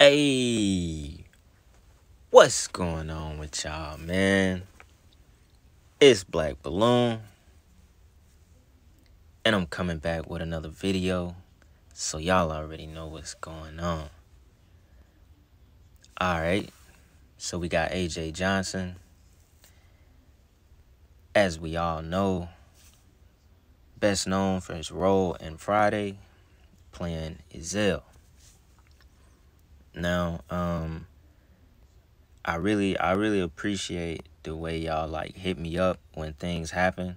Hey, what's going on with y'all, man? It's Black Balloon, and I'm coming back with another video, so y'all already know what's going on. Alright, so we got AJ Johnson. As we all know, best known for his role in Friday, playing Ezell. Now, I really appreciate the way y'all hit me up when things happen.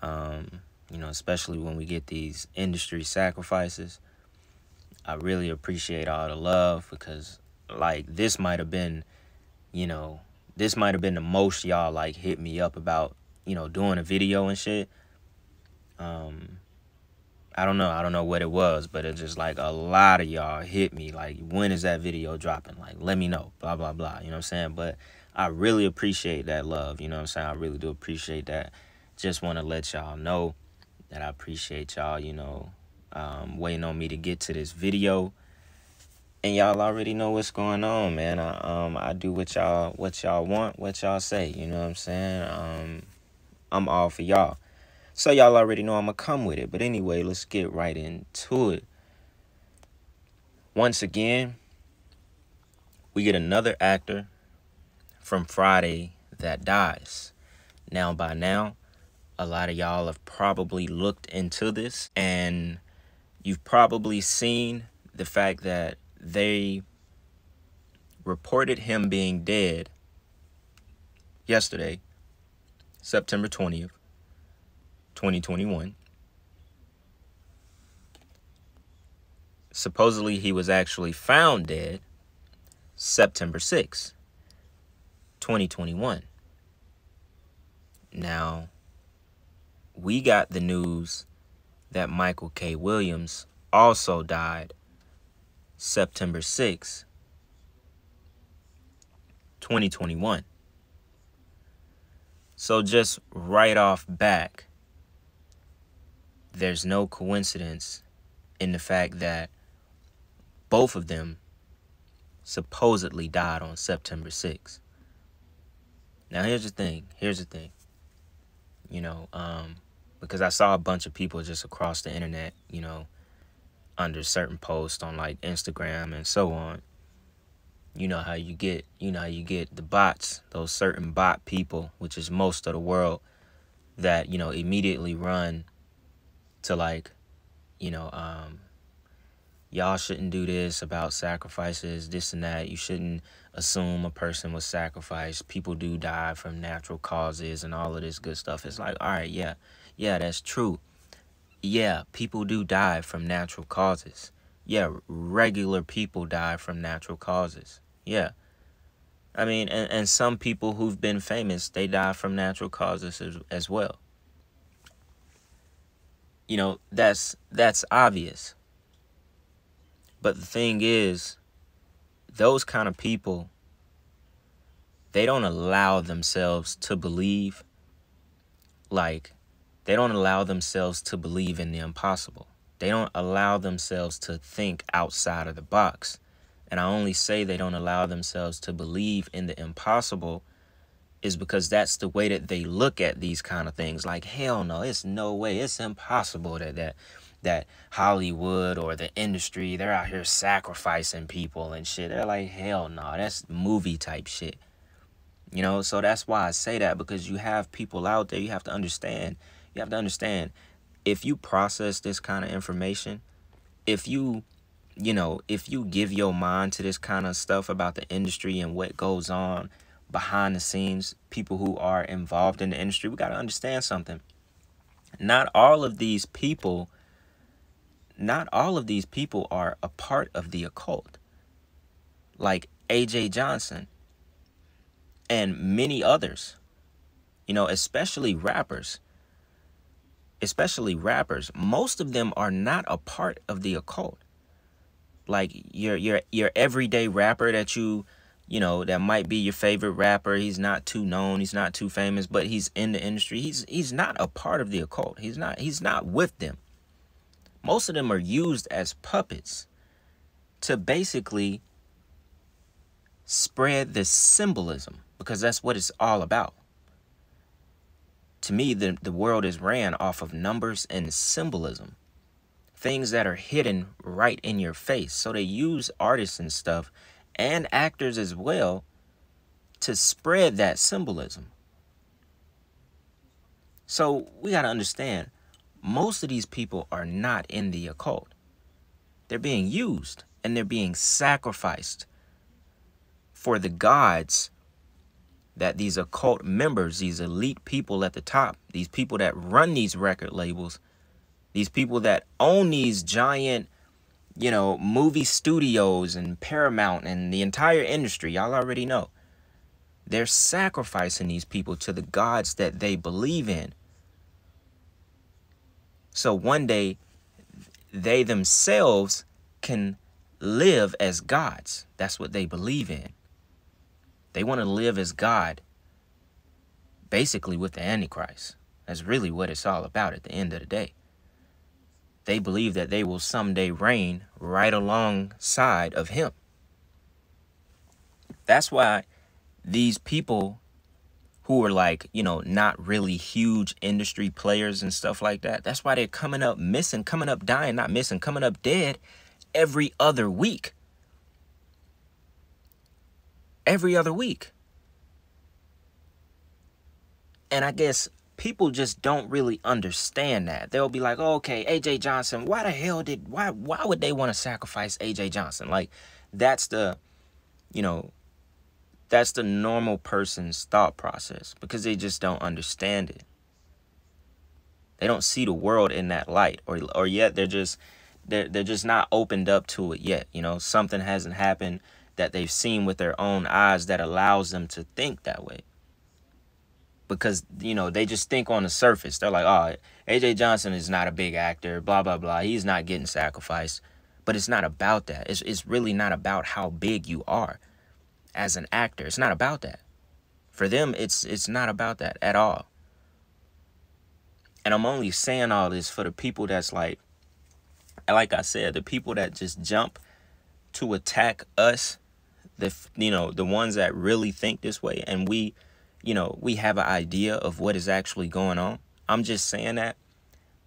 Especially when we get these industry sacrifices. I really appreciate all the love because this might have been, the most y'all hit me up about, doing a video and shit. I don't know what it was, but it's just a lot of y'all hit me when is that video dropping? Let me know, blah blah blah, you know what I'm saying? But I really appreciate that love, you know what I'm saying? I really do appreciate that. Just want to let y'all know that I appreciate y'all, waiting on me to get to this video. And y'all already know what's going on, man. I do what y'all want, what y'all say, you know what I'm saying? I'm all for y'all. So y'all already know I'm gonna come with it. But anyway, let's get right into it. Once again, we get another actor from Friday that dies. Now, by now, a lot of y'all have probably looked into this, and you've probably seen the fact that they reported him being dead yesterday, September 20th, 2021. Supposedly, he was actually found dead September 6th, 2021. Now, we got the news that Michael K. Williams also died September 6th, 2021. So just right off back, there's no coincidence in the fact that both of them supposedly died on September 6th. Now, here's the thing. Because I saw a bunch of people just across the internet, under certain posts on Instagram and so on. You know how you get the bots, those certain bot people, which is most of the world, that, immediately run to y'all shouldn't do this about sacrifices, this and that. You shouldn't assume a person was sacrificed. People do die from natural causes and all of this good stuff. It's all right, yeah, that's true. Yeah, people do die from natural causes. Yeah, regular people die from natural causes. Yeah. I mean, and some people who've been famous, they die from natural causes as well. That's obvious. But the thing is, those kind of people, they don't allow themselves to believe, they don't allow themselves to believe in the impossible. They don't allow themselves to think outside of the box. And I only say they don't allow themselves to believe in the impossible is because that's the way that they look at these kind of things. Hell no, it's no way, it's impossible that Hollywood or the industry, they're out here sacrificing people and shit. They're like, hell no, that's movie type shit. So that's why I say that, because you have people out there, you have to understand, if you process this kind of information, if you give your mind to this kind of stuff about the industry and what goes on behind the scenes, people who are involved in the industry, we got to understand something. Not all of these people are a part of the occult. Like AJ Johnson and many others, especially rappers. Most of them are not a part of the occult. Your everyday rapper that that might be your favorite rapper. He's not too known, he's not too famous, but he's in the industry. He's not a part of the occult. He's not with them. Most of them are used as puppets to basically spread the symbolism, because that's what it's all about. To me, the world is ran off of numbers and symbolism, things that are hidden right in your face. So they use artists and stuff and actors as well to spread that symbolism. So we got to understand, most of these people are not in the occult. They're being used and they're being sacrificed for the gods that these occult members, these elite people at the top, these people that run these record labels, these people that own these giant, movie studios and Paramount and the entire industry, y'all already know. They're sacrificing these people to the gods that they believe in. So one day, they themselves can live as gods. That's what they believe in. They want to live as God, basically with the Antichrist. That's really what it's all about at the end of the day. They believe that they will someday reign right alongside of him. That's why these people who are like, not really huge industry players and stuff like that, that's why they're coming up missing, coming up dying, not missing, coming up dead every other week. Every other week. And I guess people just don't really understand that. They'll be like, oh, okay, AJ Johnson, why would they want to sacrifice AJ Johnson? Like, that's the normal person's thought process, because they just don't understand it. They don't see the world in that light, or yet they're just not opened up to it yet. Something hasn't happened that they've seen with their own eyes that allows them to think that way. Because, they just think on the surface. They're like, oh, AJ Johnson is not a big actor, blah, blah, blah. He's not getting sacrificed. But it's not about that. It's really not about how big you are as an actor. It's not about that. For them, it's not about that at all. And I'm only saying all this for the people that's like I said, the people that just jump to attack us, the ones that really think this way, and we have an idea of what is actually going on. I'm just saying that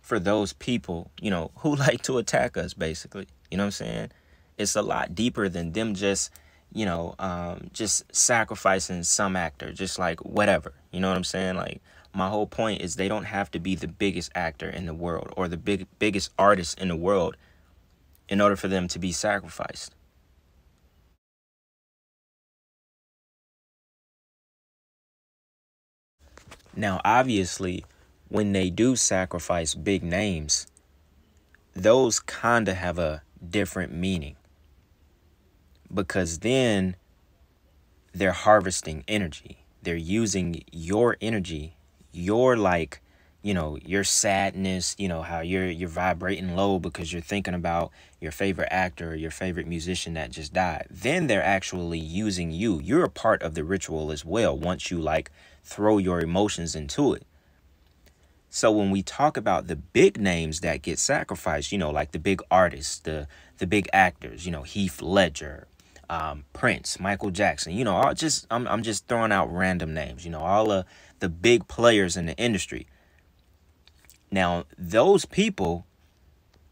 for those people, who like to attack us, basically. You know what I'm saying? It's a lot deeper than them just sacrificing some actor, just like whatever. You know what I'm saying? Like, my whole point is they don't have to be the biggest actor in the world or the biggest artist in the world in order for them to be sacrificed. Now, obviously, when they do sacrifice big names, those kind of have a different meaning, because then they're harvesting energy. They're using your energy, your your sadness, how you're vibrating low because you're thinking about your favorite actor or your favorite musician that just died. Then they're actually using you. You're a part of the ritual as well once you throw your emotions into it. So when we talk about the big names that get sacrificed, like the big artists, the big actors, Heath Ledger, Prince, Michael Jackson, I'm just throwing out random names, all of the big players in the industry. Now, those people,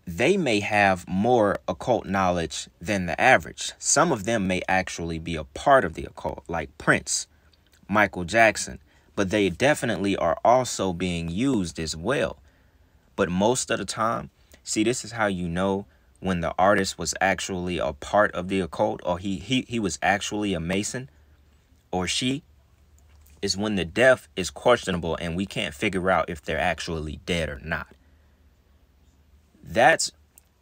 they may have more occult knowledge than the average. Some of them may actually be a part of the occult, like Prince, Michael Jackson, but they definitely are also being used as well. But most of the time, see, this is how you know when the artist was actually a part of the occult, or he was actually a Mason, or she, is when the death is questionable and we can't figure out if they're actually dead or not. That's,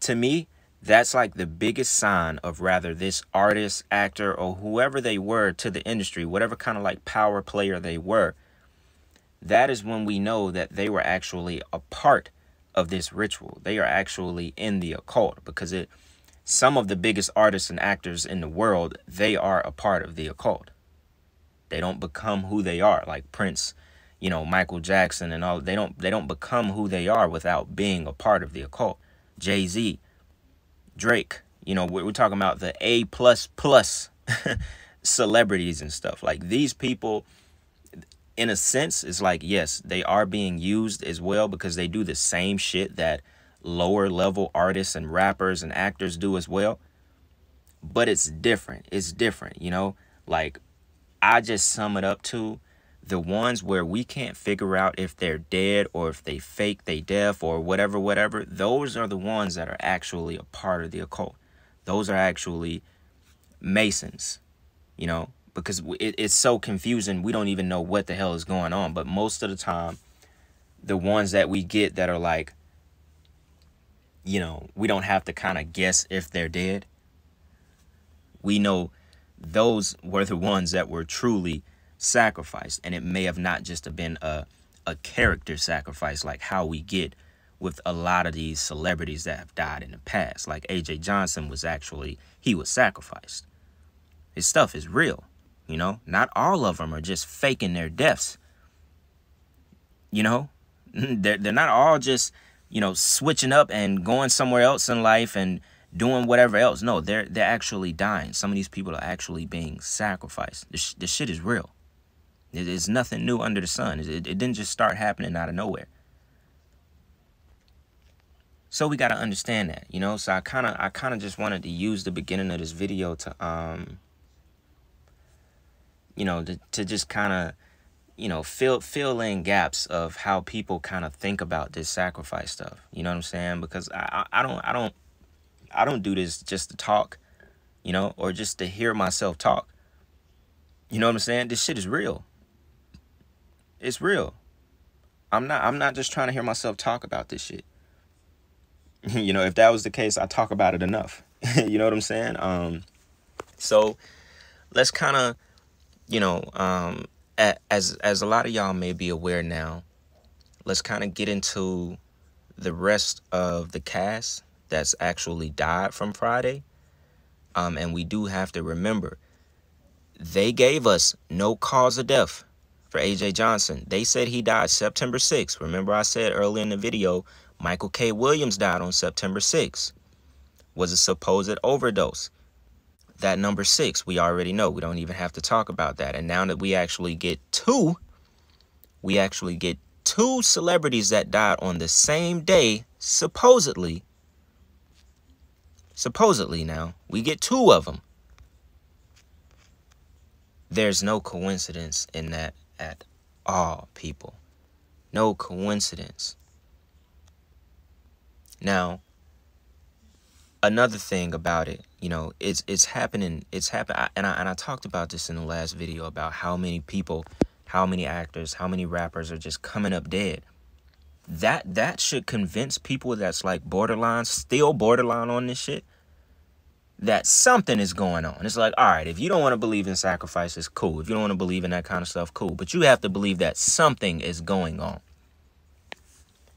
to me, that's like the biggest sign of rather this artist, actor, or whoever they were to the industry, whatever kind of power player they were. That is when we know that they were actually a part of this ritual. They are actually in the occult, because some of the biggest artists and actors in the world, they are a part of the occult. They don't become who they are, like Prince, Michael Jackson and all. They don't become who they are without being a part of the occult. Jay-Z, Drake, You know, we're talking about the A++ celebrities and stuff. Like, these people, in a sense, is like, yes, they are being used as well because they do the same shit that lower level artists and rappers and actors do as well. But it's different. It's different, you know? Like, I just sum it up to the ones where we can't figure out if they're dead or if they fake, they deaf or whatever. Those are the ones that are actually a part of the occult. Those are actually Masons, you know, because it's so confusing. We don't even know what the hell is going on. But most of the time, the ones that we get that are like, you know, we don't have to kind of guess if they're dead. We know those were the ones that were truly sacrificed. And it may have not just been a character sacrifice like how we get with a lot of these celebrities that have died in the past. Like AJ Johnson was actually, he was sacrificed. His stuff is real, you know. Not all of them are just faking their deaths. You know, they're not all just, you know, switching up and going somewhere else in life and doing whatever else. No, they're actually dying. Some of these people are actually being sacrificed. This shit is real. There's nothing new under the sun. It didn't just start happening out of nowhere. So we got to understand that, you know. So I kind of just wanted to use the beginning of this video to you know, to just kind of, you know, fill in gaps of how people kind of think about this sacrifice stuff. You know what I'm saying? Because I don't do this just to talk, you know, or just to hear myself talk. You know what I'm saying? This shit is real. It's real. I'm not just trying to hear myself talk about this shit. You know, if that was the case, I talk about it enough. You know what I'm saying? So let's kind of, you know, as a lot of y'all may be aware now, let's kind of get into the rest of the cast that's actually died from Friday. And we do have to remember, they gave us no cause of death for AJ Johnson. They said he died September 6th. Remember I said earlier in the video, Michael K. Williams died on September 6th. Was a supposed overdose. That number 6, we already know. We don't even have to talk about that. And now that we actually get two celebrities that died on the same day, supposedly now, we get 2 of them. There's no coincidence in that at all, people. No coincidence. Now, another thing about it, you know, it's happening. And I talked about this in the last video about how many people, how many actors, how many rappers are just coming up dead. That should convince people that's like still borderline on this shit, that something is going on. It's like, all right, if you don't want to believe in sacrifices, cool. If you don't want to believe in that kind of stuff, cool. But you have to believe that something is going on.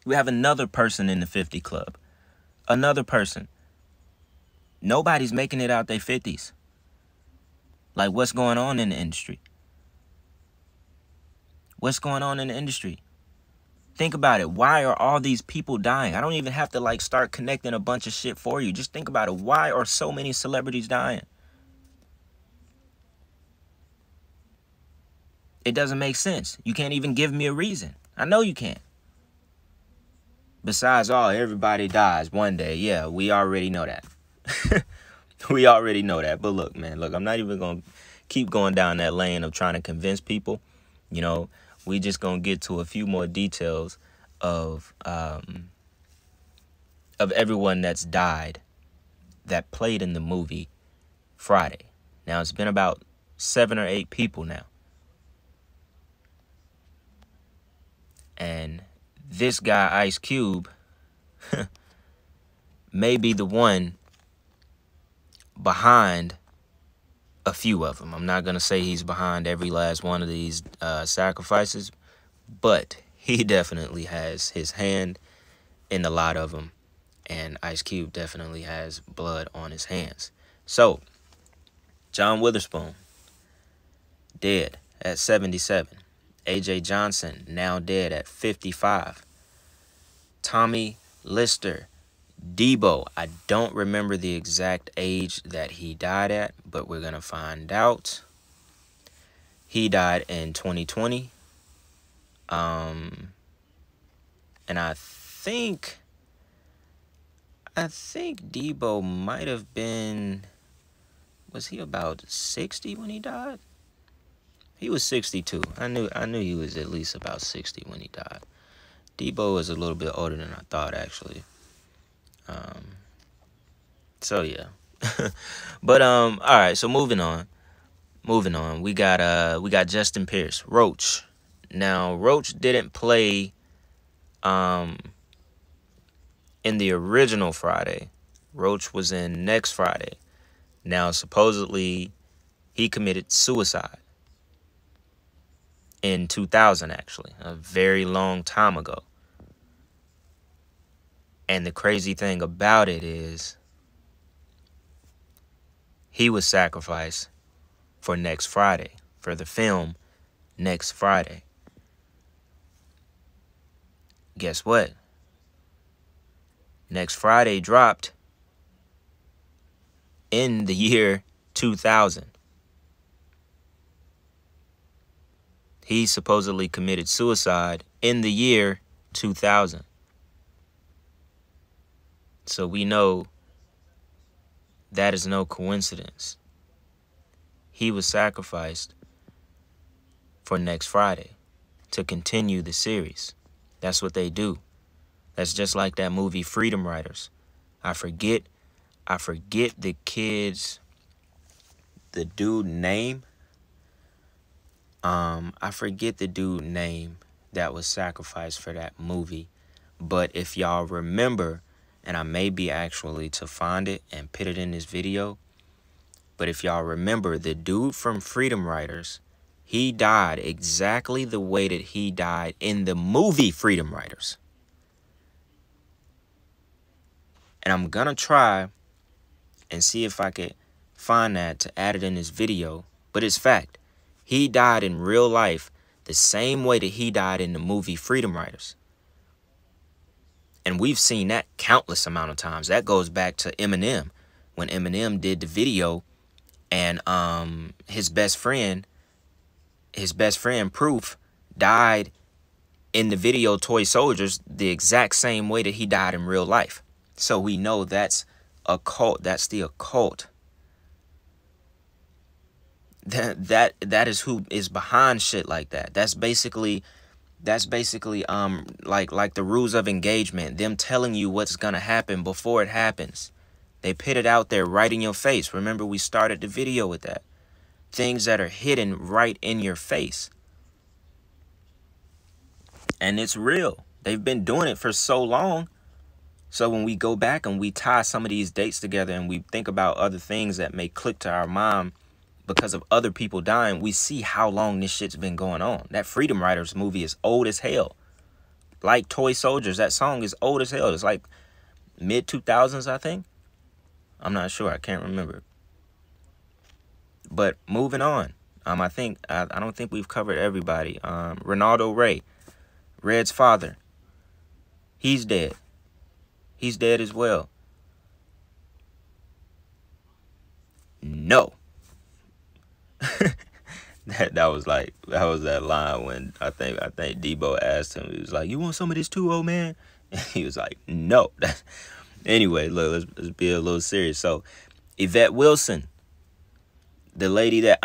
We have another person in the 50 club. Another person. Nobody's making it out their 50s. Like, what's going on in the industry? What's going on in the industry? Think about it. Why are all these people dying? I don't even have to, like, start connecting a bunch of shit for you. Just think about it. Why are so many celebrities dying? It doesn't make sense. You can't even give me a reason. I know you can't. Besides, everybody dies one day. Yeah, we already know that. We already know that. But look, man, I'm not even going to keep going down that lane of trying to convince people. You know, we just going to get to a few more details of everyone that's died that played in the movie Friday. Now, it's been about 7 or 8 people now. And this guy, Ice Cube, may be the one behind a few of them. I'm not going to say he's behind every last one of these sacrifices, but he definitely has his hand in a lot of them. And Ice Cube definitely has blood on his hands. So, John Witherspoon, dead at 77. AJ Johnson, now dead at 55. Tommy Lister, Debo, I don't remember the exact age that he died at, but we're going to find out. He died in 2020. And I think Debo might have been, was he about 60 when he died? He was 62. I knew he was at least about 60 when he died. Debo was a little bit older than I thought, actually. So yeah. But all right, so moving on. We got Justin Pierce, Roach. Now, Roach didn't play in the original Friday. Roach was in next Friday. Now, supposedly he committed suicide in 2000, actually, a very long time ago. And the crazy thing about it is he was sacrificed for next Friday, for the film next Friday. Guess what? Next Friday dropped in the year 2000. He supposedly committed suicide in the year 2000. So we know that is no coincidence. He was sacrificed for next Friday to continue the series. That's what they do. That's just like that movie Freedom Writers. I forget the dude name. I forget the dude name that was sacrificed for that movie. But if y'all remember, and I may be actually to find it and put it in this video, but if y'all remember, the dude from Freedom Writers, he died exactly the way that he died in the movie Freedom Writers. And I'm gonna try and see if I could find that to add it in this video. But it's fact. He died in real life the same way that he died in the movie Freedom Writers. And we've seen that countless amount of times. That goes back to Eminem. When Eminem did the video and his best friend Proof died in the video Toy Soldiers the exact same way that he died in real life. So we know that's a cult. That's the occult. That is who is behind shit like that. That's basically like the rules of engagement. Them telling you what's gonna happen before it happens. They put it out there right in your face. Remember, we started the video with that. Things that are hidden right in your face. And it's real. They've been doing it for so long. So when we go back and we tie some of these dates together and we think about other things that may click to our mind because of other people dying, we see how long this shit's been going on. That Freedom Writers movie is old as hell. Like Toy Soldiers, that song is old as hell. It's like mid-2000s, I think. I'm not sure. I can't remember. But moving on. I don't think we've covered everybody. Ronaldo Ray, Red's father. He's dead. He's dead as well. No. that was that line when I think Debo asked him, he was like, "You want some of this too, old man?" And he was like, "No." Anyway, look, let's be a little serious. So, Yvette Wilson, the lady that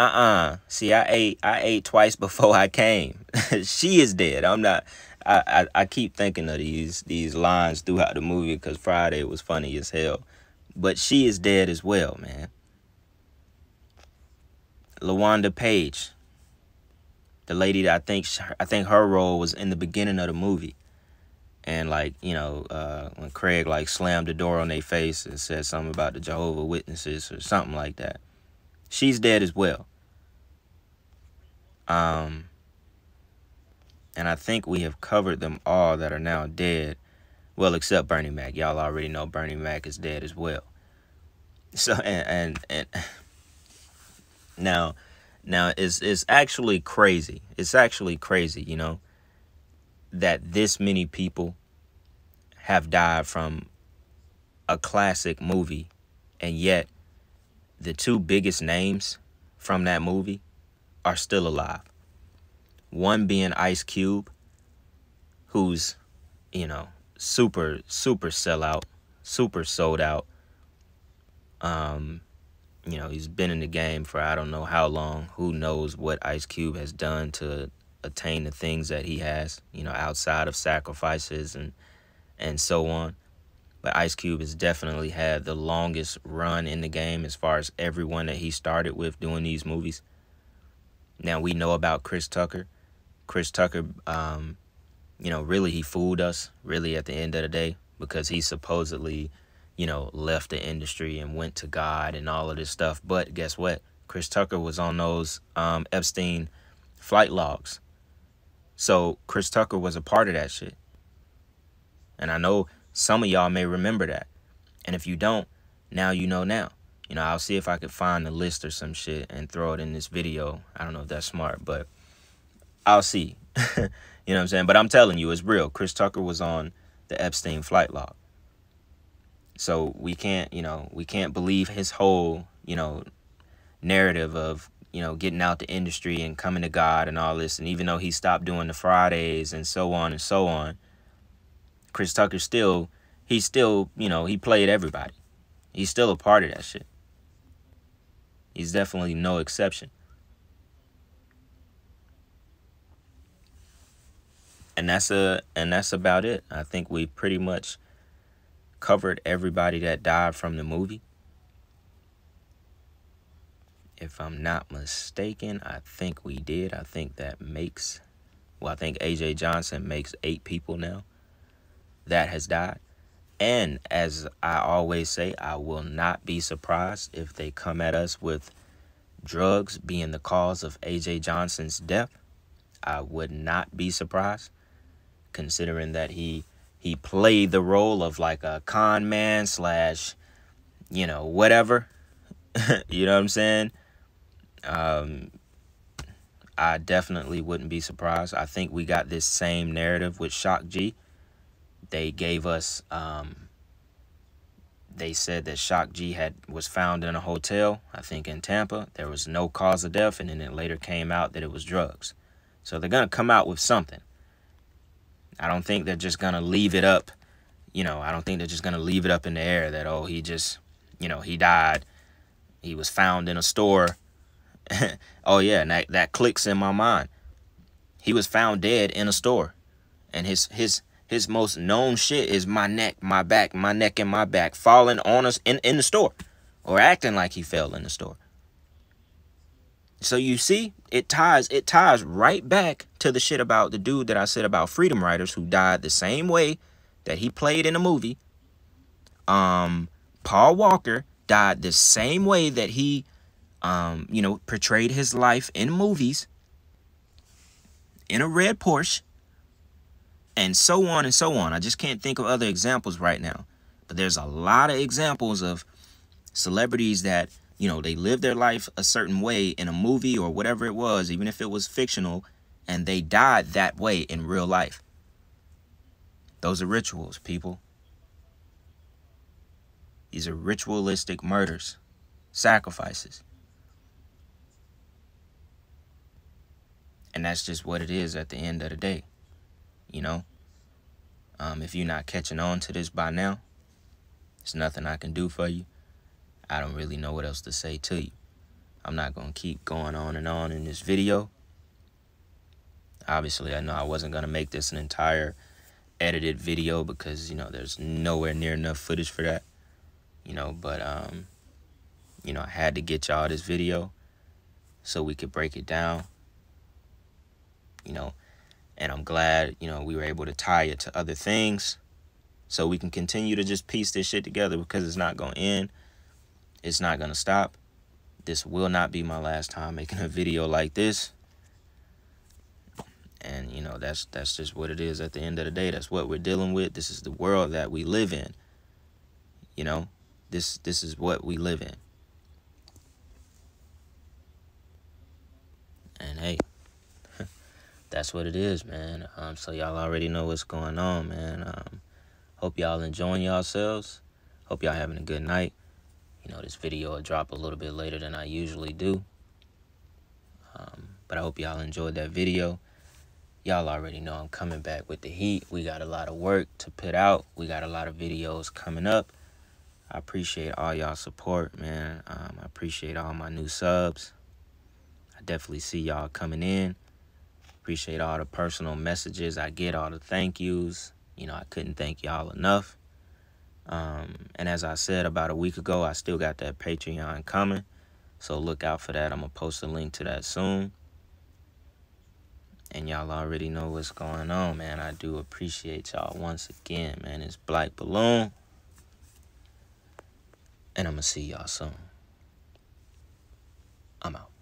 see, I ate twice before I came. She is dead. I'm not. I keep thinking of these lines throughout the movie because Friday was funny as hell, but she is dead as well, man. LaWanda Page, the lady that I think her role was in the beginning of the movie, and like, you know, when Craig like slammed the door on their face and said something about the Jehovah's Witnesses or something like that. She's dead as well. And I think we have covered them all that are now dead. Well, except Bernie Mac. Y'all already know Bernie Mac is dead as well. So, and now it's actually crazy. It's actually crazy, you know, that this many people have died from a classic movie, and yet the two biggest names from that movie are still alive. One being Ice Cube, who's, you know, super sellout, super sold out. You know, he's been in the game for I don't know how long. Who knows what Ice Cube has done to attain the things that he has, you know, outside of sacrifices and so on. But Ice Cube has definitely had the longest run in the game as far as everyone that he started with doing these movies. Now, we know about Chris Tucker. Chris Tucker, you know, really he fooled us, really, at the end of the day, because he supposedly, you know, left the industry and went to God and all of this stuff. But guess what? Chris Tucker was on those Epstein flight logs. So Chris Tucker was a part of that shit. And I know some of y'all may remember that. And if you don't, now you know now. You know, I'll see if I could find a list or some shit and throw it in this video. I don't know if that's smart, but I'll see. You know what I'm saying? But I'm telling you, it's real. Chris Tucker was on the Epstein flight log. So we can't, you know, we can't believe his whole, you know, narrative of, you know, getting out the industry and coming to God and all this. And even though he stopped doing the Fridays and so on, Chris Tucker still, you know, he played everybody. He's still a part of that shit. He's definitely no exception. And that's about it. I think we pretty much covered everybody that died from the movie. If I'm not mistaken, I think we did. I think that makes, well, I think AJ Johnson makes 8 people now that has died. And as I always say, I will not be surprised if they come at us with drugs being the cause of AJ Johnson's death. I would not be surprised, considering that he played the role of like a con man slash, you know, whatever. You know what I'm saying? I definitely wouldn't be surprised. I think we got this same narrative with Shock G. They gave us, they said that Shock G was found in a hotel, I think in Tampa. There was no cause of death, and then it later came out that it was drugs. So they're going to come out with something. I don't think they're just going to leave it up. You know, I don't think they're just going to leave it up in the air that, oh, he just, you know, he died. He was found in a store. Oh, yeah, and that clicks in my mind. He was found dead in a store. And his most known shit is my neck, my back, my neck and my back falling on us in the store. Or acting like he fell in the store. So you see, it ties right back to the shit about the dude that I said about Freedom Writers, who died the same way that he played in the movie. Paul Walker died the same way that he, you know, portrayed his life in movies, in a red Porsche, and so on and so on. I just can't think of other examples right now. But there's a lot of examples of celebrities that, you know, they lived their life a certain way in a movie or whatever it was, even if it was fictional, and they died that way in real life. Those are rituals, people. These are ritualistic murders, sacrifices. And that's just what it is at the end of the day, you know? If you're not catching on to this by now, there's nothing I can do for you. I don't really know what else to say to you. I'm not going to keep going on and on in this video. Obviously, I know I wasn't going to make this an entire edited video because, you know, there's nowhere near enough footage for that. You know, but, you know, I had to get y'all this video so we could break it down. You know, and I'm glad, you know, we were able to tie it to other things so we can continue to just piece this shit together, because it's not going to end. It's not going to stop. This will not be my last time making a video like this. And, you know, that's just what it is at the end of the day. That's what we're dealing with. This is the world that we live in. You know, this is what we live in. And, hey, that's what it is, man. So y'all already know what's going on, man. Hope y'all enjoying yourselves. Hope y'all having a good night. You know, this video will drop a little bit later than I usually do. But I hope y'all enjoyed that video. Y'all already know I'm coming back with the heat. We got a lot of work to put out. We got a lot of videos coming up. I appreciate all y'all support, man. I appreciate all my new subs. I definitely see y'all coming in. Appreciate all the personal messages I get, all the thank yous. You know, I couldn't thank y'all enough. And as I said about a week ago, I still got that Patreon coming. So look out for that. I'm going to post a link to that soon. And y'all already know what's going on, man. I do appreciate y'all once again, man. It's Black Balloon. And I'm going to see y'all soon. I'm out.